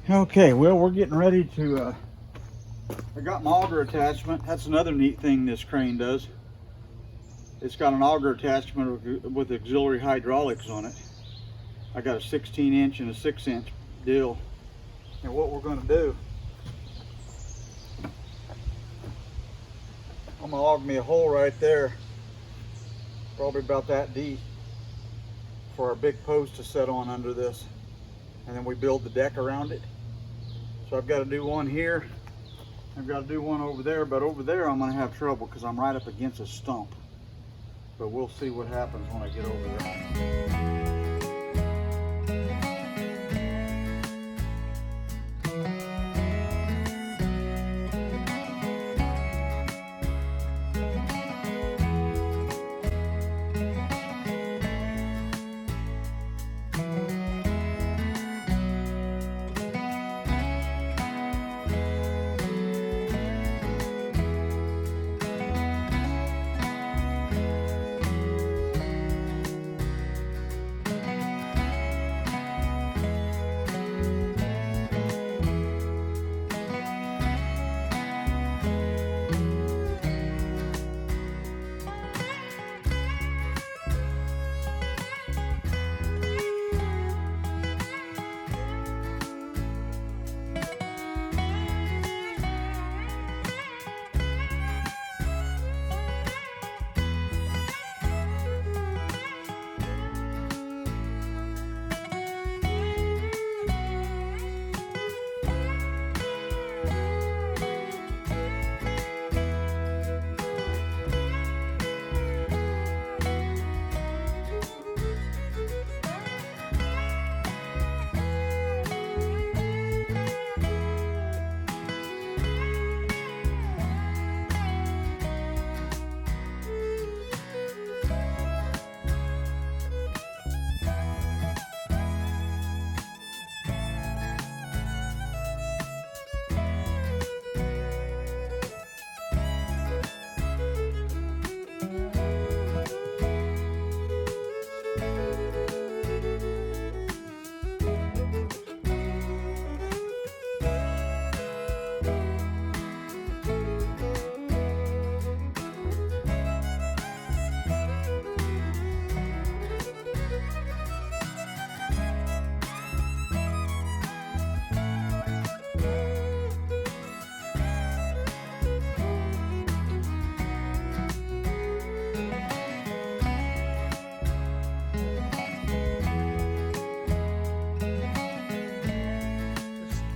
Okay, well, we're getting ready to, I got my auger attachment. That's another neat thing this crane does. It's got an auger attachment with auxiliary hydraulics on it. I got a 16-inch and a 6-inch deal. And what we're going to do, I'm going to auger me a hole right there, probably about that deep, for our big post to set on under this. And then we build the deck around it. So I've got to do one here. I've got to do one over there, but over there I'm going to have trouble because I'm right up against a stump. But we'll see what happens when I get over there.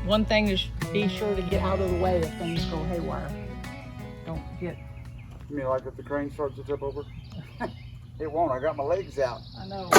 One thing is be sure to get out of the way if things go haywire. Don't get... You mean like if the crane starts to tip over? It won't, I got my legs out. I know.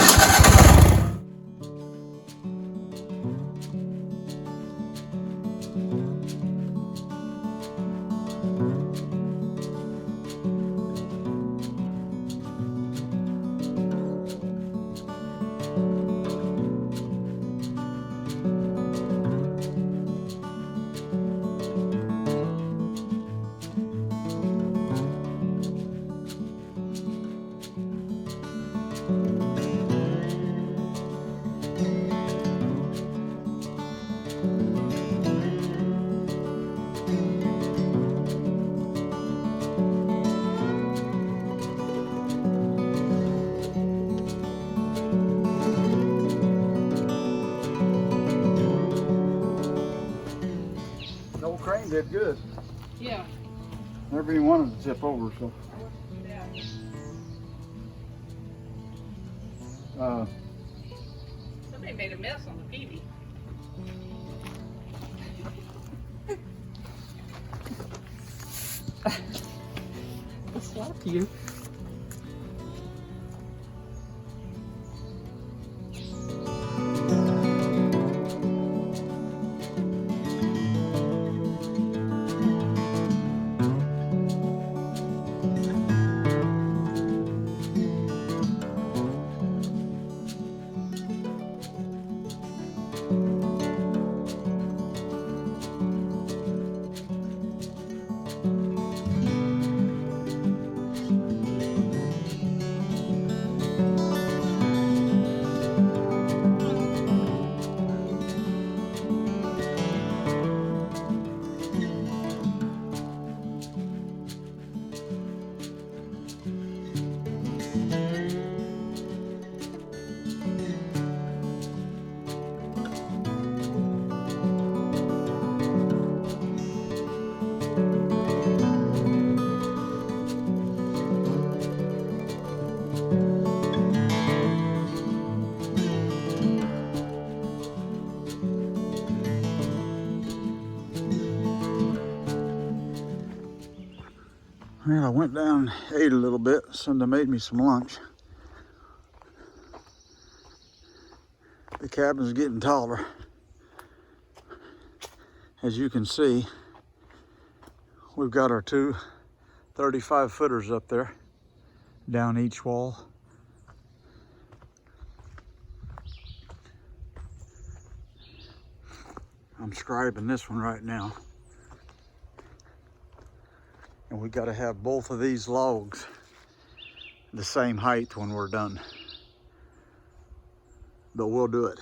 The old crane did good. Yeah. Never even wanted to tip over, so. Yeah. Somebody made a mess on the PV. I slapped you. Well, I went down and ate a little bit. Cinda made me some lunch. The cabin's getting taller. As you can see, we've got our two 35-footers up there, down each wall. I'm scribing this one right now. And we got to have both of these logs the same height when we're done. But we'll do it.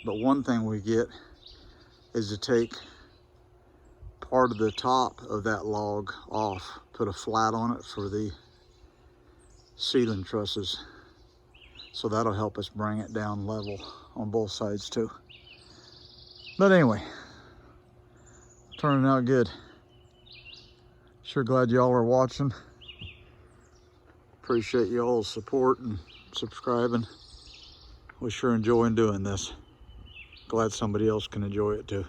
But one thing we get is to take part of the top of that log off, put a flat on it for the ceiling trusses. So that'll help us bring it down level on both sides too. But anyway, turning out good. Sure glad y'all are watching. Appreciate y'all's support and subscribing. We're sure enjoying doing this. Glad somebody else can enjoy it too.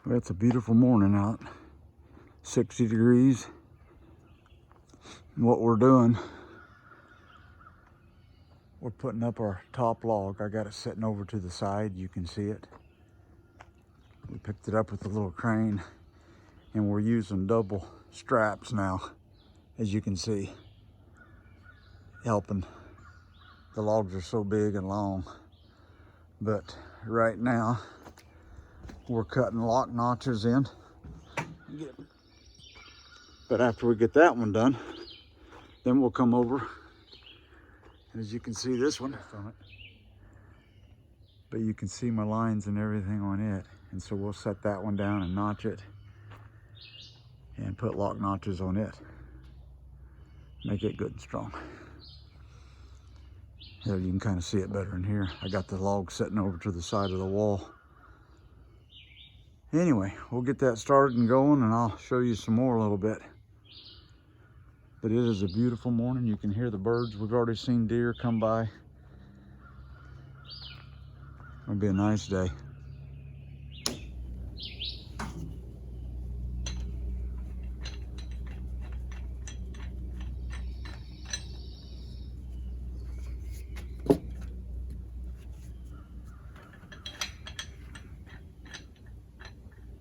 Well, it's a beautiful morning out. 60 degrees. And what we're doing, we're putting up our top log. I got it sitting over to the side. You can see it. We picked it up with a little crane, and we're using double straps now, as you can see, helping. The logs are so big and long. But right now, we're cutting lock notches in. But after we get that one done, then we'll come over. And as you can see, this one, but you can see my lines and everything on it. And so we'll set that one down and notch it and put lock notches on it. Make it good and strong. Here, you can kind of see it better in here. I got the log sitting over to the side of the wall. Anyway, we'll get that started and going, and I'll show you some more a little bit. But it is a beautiful morning. You can hear the birds. We've already seen deer come by. It'll be a nice day.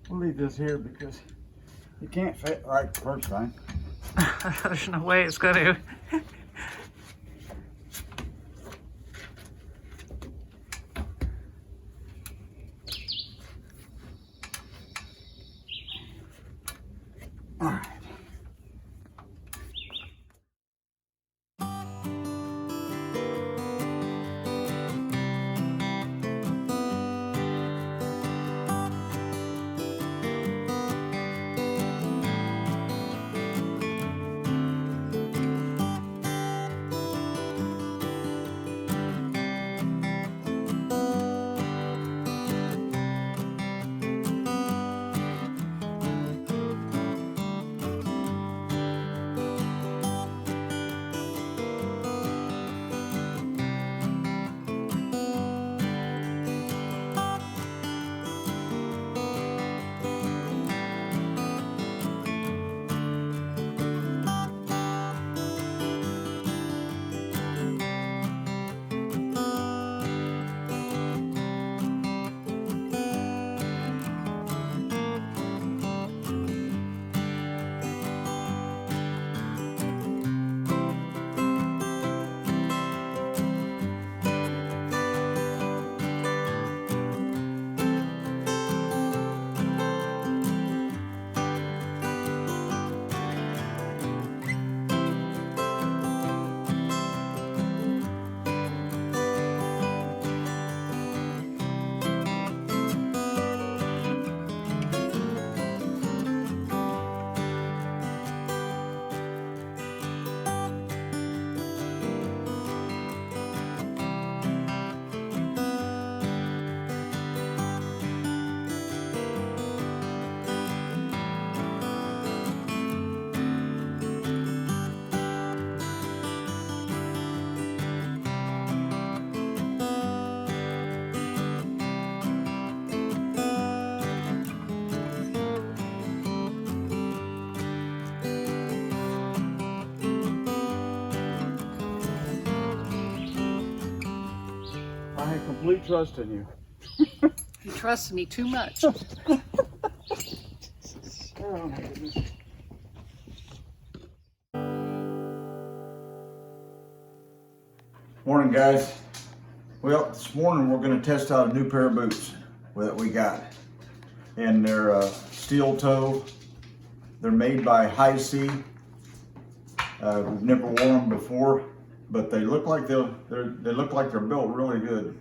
We'll leave this here because you can't fit right the first time. There's no way it's going to. All right. complete trust in you. You trust me too much. Oh my goodness. Morning, guys. Well, this morning we're going to test out a new pair of boots that we got. And they're steel toe. They're made by High C. We've never worn them before, but they look like they're built really good.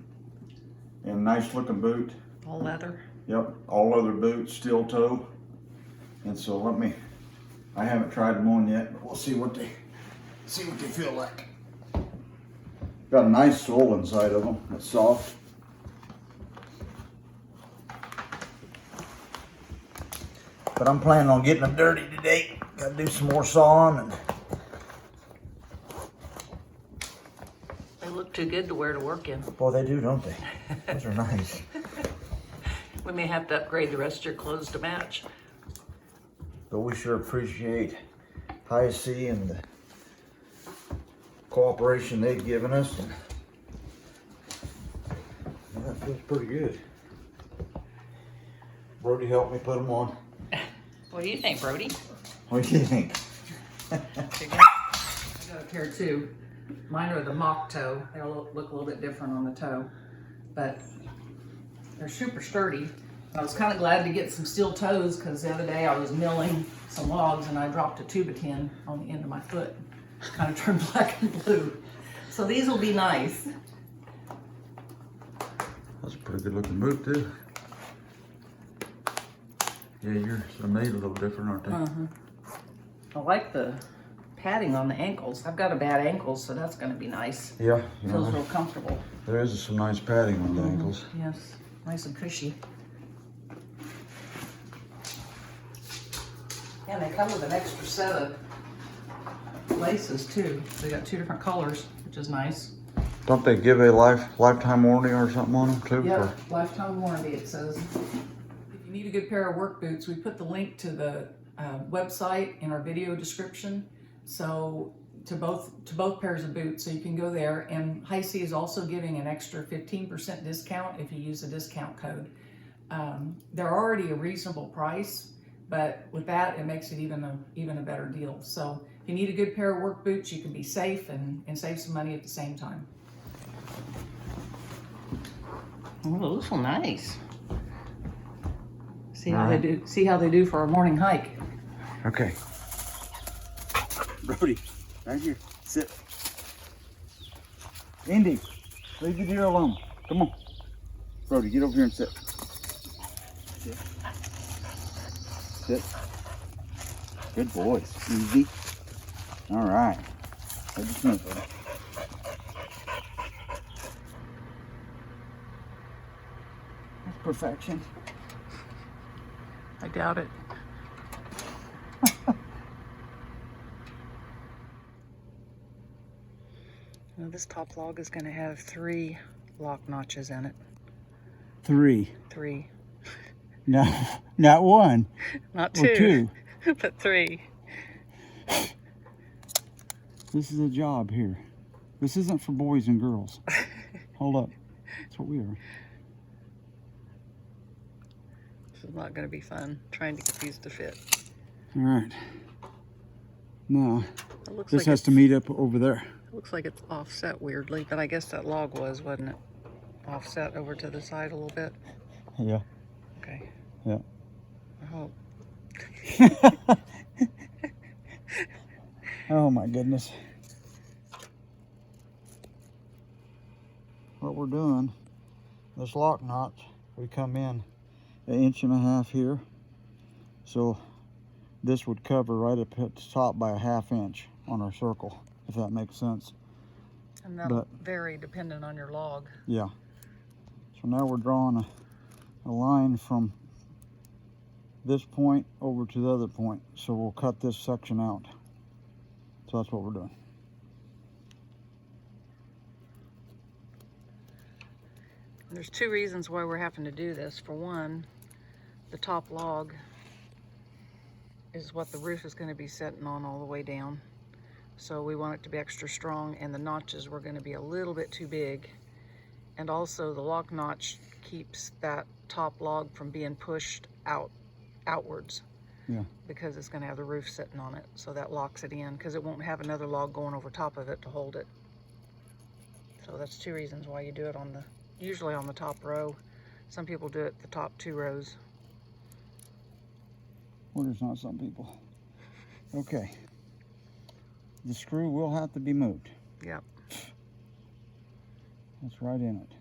And nice looking boot. All leather. Yep, all leather boots, steel toe. And so I haven't tried them on yet, but we'll see what they feel like. Got a nice sole inside of them. It's soft. But I'm planning on getting them dirty today. Got to do some more sawing. And They look too good to wear to work in. boy, they do, don't they? Those are nice. We may have to upgrade the rest of your clothes to match. But we sure appreciate High C and the cooperation they've given us. And that feels pretty good. Brody helped me put them on. What do you think, Brody? What do you think? I got a pair too. Mine are the mock toe. They'll look a little bit different on the toe, but they're super sturdy. I was kind of glad to get some steel toes because the other day I was milling some logs and I dropped a tuba tin on the end of my foot. Kind of turned black and blue. So these will be nice. That's a pretty good looking boot too. Yeah, they're made a little different, aren't they? I like the padding on the ankles. I've got a bad ankle, so that's going to be nice. Yeah. Feels real comfortable. There is some nice padding on the ankles. Yes, nice and cushy. And they come with an extra set of laces too. They got 2 different colors, which is nice. Don't they give a lifetime warranty or something on them too? Yep, lifetime warranty it says. If you need a good pair of work boots, we put the link to the website in our video description. So to both pairs of boots, so you can go there. And High C is also giving an extra 15% discount if you use a discount code. They're already a reasonable price, but with that, it makes it even a better deal. So if you need a good pair of work boots, you can be safe and save some money at the same time. Oh, those are nice. See how they do. See how they do for a morning hike. Okay. Brody, right here. Sit. Indy, leave the deer alone. Come on. Brody, get over here and sit. Sit. Sit. Good boys. Easy. All right. I just move, Brody. That's perfection. I doubt it. Now this top log is going to have 3 lock notches in it. 3. 3. No, not 1. Not 2. Or 2. But 3. This is a job here. This isn't for boys and girls. Hold up. That's what we are. This is not going to be fun trying to get these to fit. All right. Now, This this has to meet up over there. It looks like it's offset weirdly, but I guess that log wasn't it? Offset over to the side a little bit. Yeah. Okay. Yeah. I hope. Oh my goodness. What we're doing, this lock knot, we come in 1.5 inches here. So this would cover right up at the top by 1/2 inch on our circle, if that makes sense. And that'll vary depending on your log. Yeah. So now we're drawing a line from this point over to the other point. So we'll cut this section out. So that's what we're doing. There's 2 reasons why we're having to do this. For one, the top log is what the roof is going to be sitting on all the way down. So we want it to be extra strong, and the notches were going to be a little bit too big. And also the lock notch keeps that top log from being pushed outwards. Yeah. Because it's going to have the roof sitting on it, so that locks it in, because it won't have another log going over top of it to hold it. So that's 2 reasons why you do it usually on the top row. Some people do it the top 2 rows. Well, there's not some people. Okay. The screw will have to be moved. Yep. That's right in it.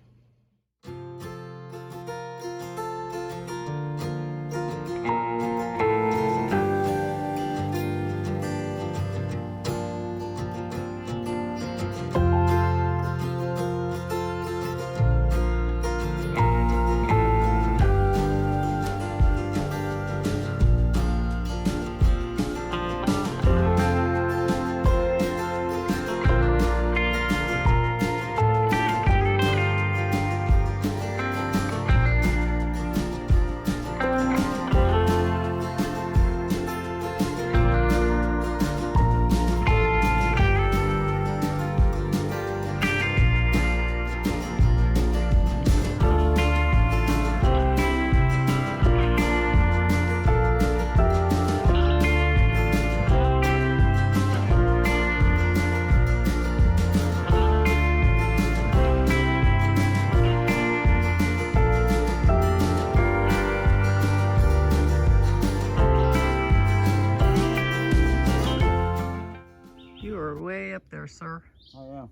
Sir. I am.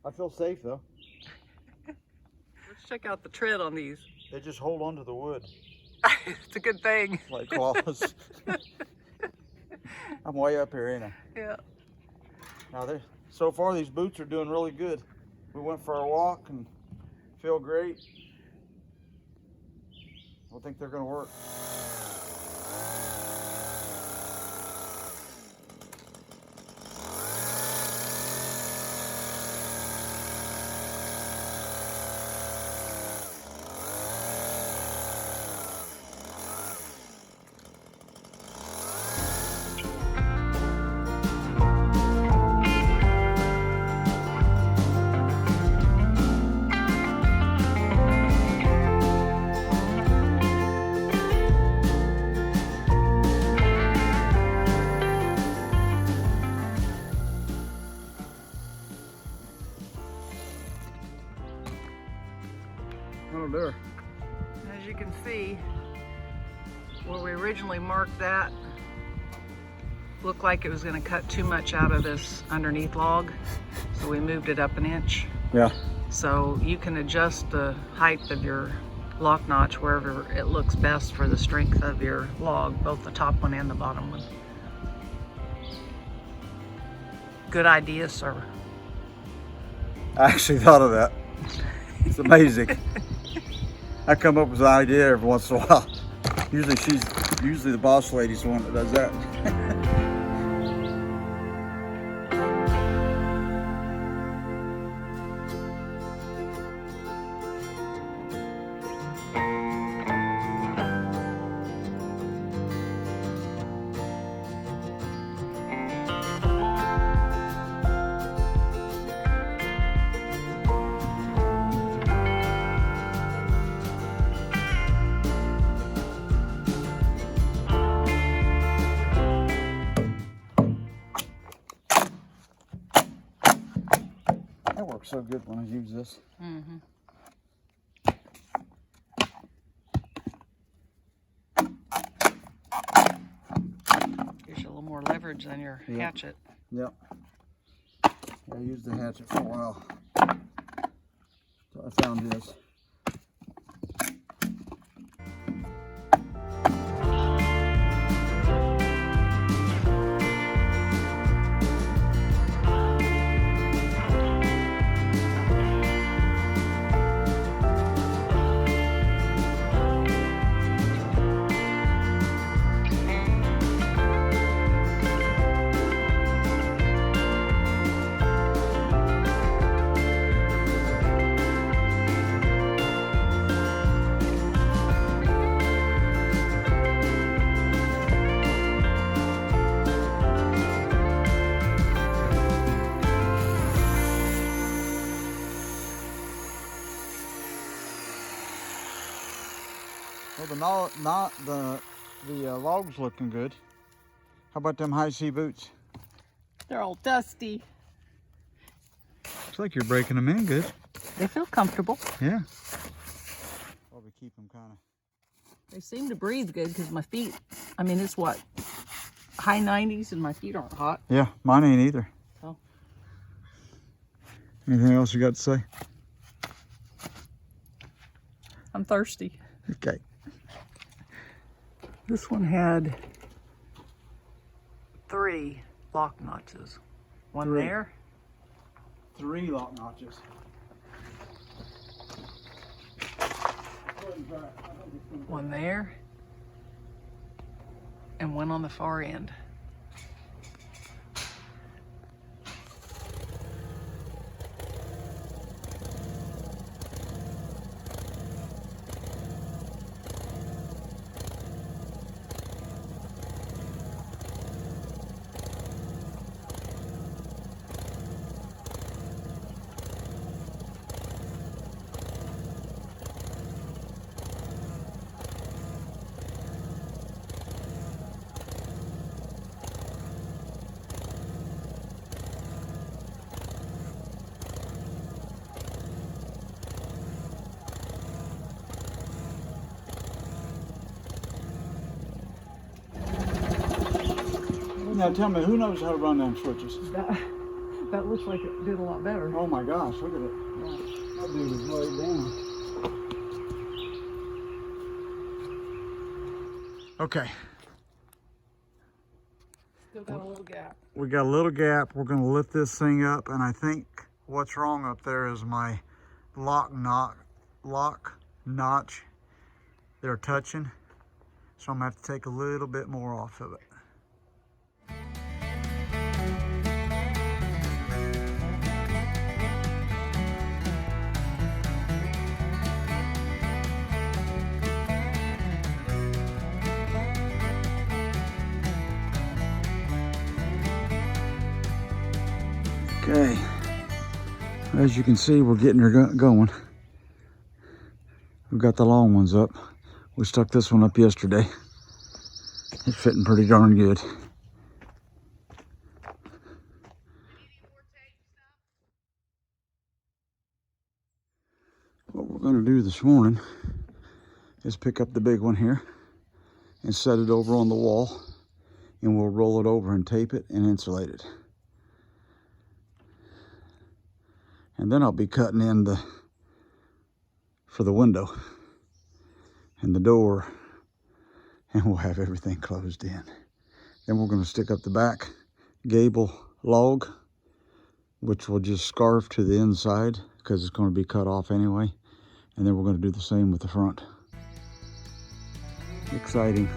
I feel safe though. Let's check out the tread on these. They just hold onto the wood. It's a good thing. Like claws. I'm way up here, ain't I? Yeah. Now so far these boots are doing really good. We went for a walk and feel great. I think they're gonna work. Oh, there. As you can see, where we originally marked that looked like it was going to cut too much out of this underneath log, so we moved it up 1 inch. Yeah. So you can adjust the height of your lock notch wherever it looks best for the strength of your log, both the top one and the bottom one. Good idea, sir. I actually thought of that. It's amazing. I come up with an idea every once in a while. Usually the boss lady's the one that does that. That works so good when I use this. Mm-hmm. Gives you a little more leverage than your hatchet. Yep. I used the hatchet for a while. So I found this. Well, the logs looking good. How about them high C boots? They're all dusty. Looks like you're breaking them in good. They feel comfortable. Yeah. Probably keep them kind of. They seem to breathe good because my feet, I mean, it's what? High 90s and my feet aren't hot. Yeah, mine ain't either. So. Anything else you got to say? I'm thirsty. Okay. This one had 3 lock notches. One 3. there. 3 lock notches. One there. And one on the far end. Now tell me, who knows how to run them switches? That looks like it did a lot better. Oh my gosh, look at it. Yeah. That dude is laid down. Okay. Still got a little gap. We got a little gap. We're going to lift this thing up, and I think what's wrong up there is my lock notch. They're touching, so I'm going to have to take a little bit more off of it. Okay, as you can see, we're getting her going. We've got the long ones up. We stuck this one up yesterday. It's fitting pretty darn good. What we're going to do this morning is pick up the big one here and set it over on the wall, and we'll roll it over and tape it and insulate it. And then I'll be cutting in for the window and the door, and we'll have everything closed in. Then we're going to stick up the back gable log, which will just scarf to the inside because it's going to be cut off anyway. And then we're going to do the same with the front. Exciting.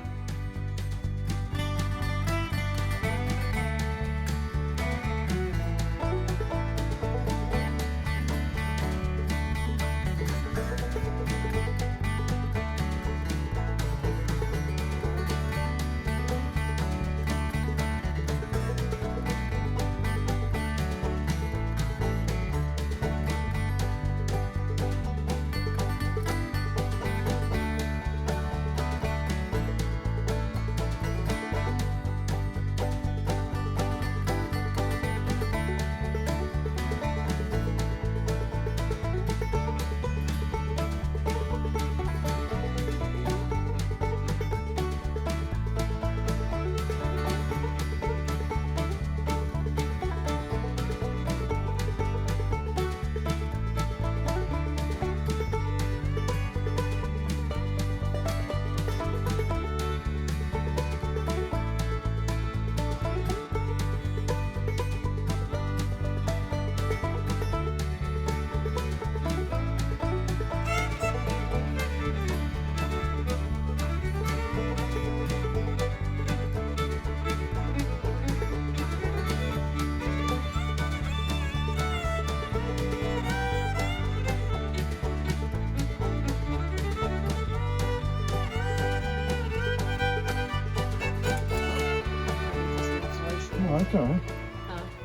Oh, that's all right.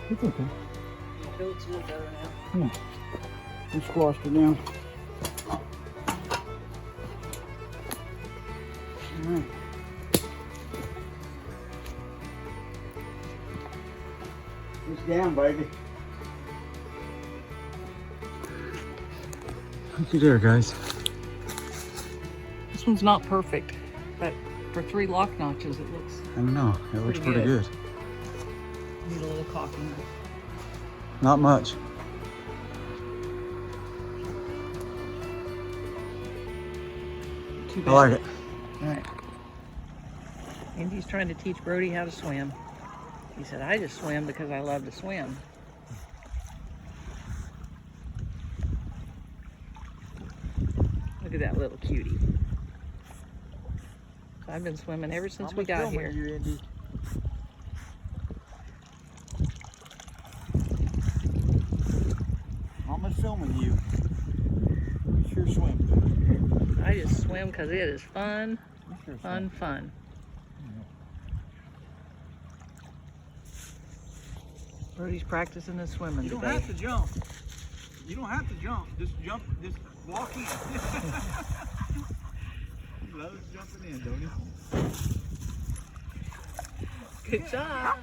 It's okay. It looks a little better now. Yeah. We squashed it down. right. It's down, baby. Looky there, guys. This one's not perfect, but for 3 lock notches, it looks. I don't know. It looks pretty good. Need a little caulking. Not much. Too I bad. like it. All right. Andy's trying to teach Brody how to swim. He said, I just swim because I love to swim. Look at that little cutie. So I've been swimming ever since we got here. You, Andy. Mama's filming you. You sure swim good. I just swim because it is fun, You sure fun, swim. fun. Brody's practicing his swimming You don't today. have to jump. You don't have to jump. Just jump. Just walk in. He loves jumping in, don't he? Good job.